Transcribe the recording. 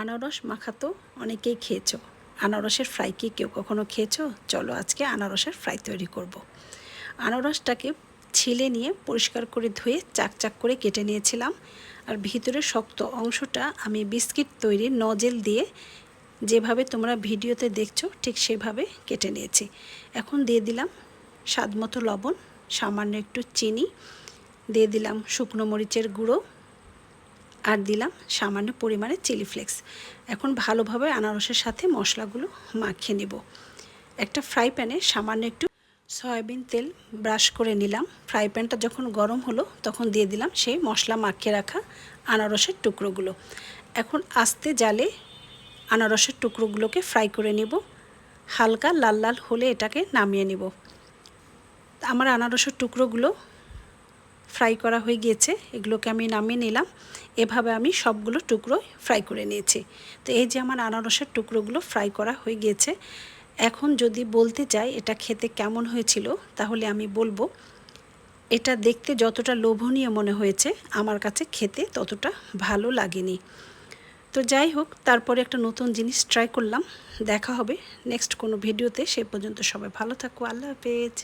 আনারস মাখা তো অনেকেই খেয়েছো। আনারসের ফ্রাই কি কেউ কখনো খেয়েছো? চলো আজকে আনারসের ফ্রাই তৈরি করব। আনারসটাকে ছিলে নিয়ে পরিষ্কার করে ধুয়ে চাক চাক করে কেটে নিয়েছিলাম। আর ভিতরের শক্ত অংশটা আমি বিস্কিট তৈরির নজেল দিয়ে যেভাবে তোমরা ভিডিওতে দেখছো ঠিক সেভাবে কেটে নিয়েছি। এখন দিয়ে দিলাম স্বাদমতো লবণ, সামান্য একটু চিনি, দিয়ে দিলাম শুকনো মরিচের গুঁড়ো, আর দিলাম সামান্য পরিমাণে চিলি ফ্লেক্স। এখন ভালোভাবে আনারসের সাথে মশলাগুলো মাখিয়ে নেব। একটা ফ্রাই প্যানে সামান্য একটু সয়াবিন তেল ব্রাশ করে নিলাম। ফ্রাই প্যানটা যখন গরম হলো তখন দিয়ে দিলাম সেই মশলা মাখিয়ে রাখা আনারসের টুকরোগুলো। এখন আস্তে জালে আনারসের টুকরোগুলোকে ফ্রাই করে নেব। হালকা লাল লাল হলে এটাকে নামিয়ে নেব। আমার আনারসের টুকরোগুলো ফ্রাই করা হয়ে গিয়েছে, এগুলোকে আমি নামিয়ে নিলাম। এভাবে আমি সবগুলো টুকরো ফ্রাই করে নিয়েছি। তো এই যে আমার আনারসের টুকরোগুলো ফ্রাই করা হয়ে গিয়েছে। এখন যদি বলতে চাই এটা খেতে কেমন হয়েছিল, তাহলে আমি বলবো এটা দেখতে যতটা লোভনীয় মনে হয়েছে আমার কাছে খেতে ততটা ভালো লাগেনি। তো যাই হোক, তারপরে একটা নতুন জিনিস ট্রাই করলাম। দেখা হবে নেক্সট কোনো ভিডিওতে। সে পর্যন্ত সবাই ভালো থাকো। আল্লাহ হাফেজ।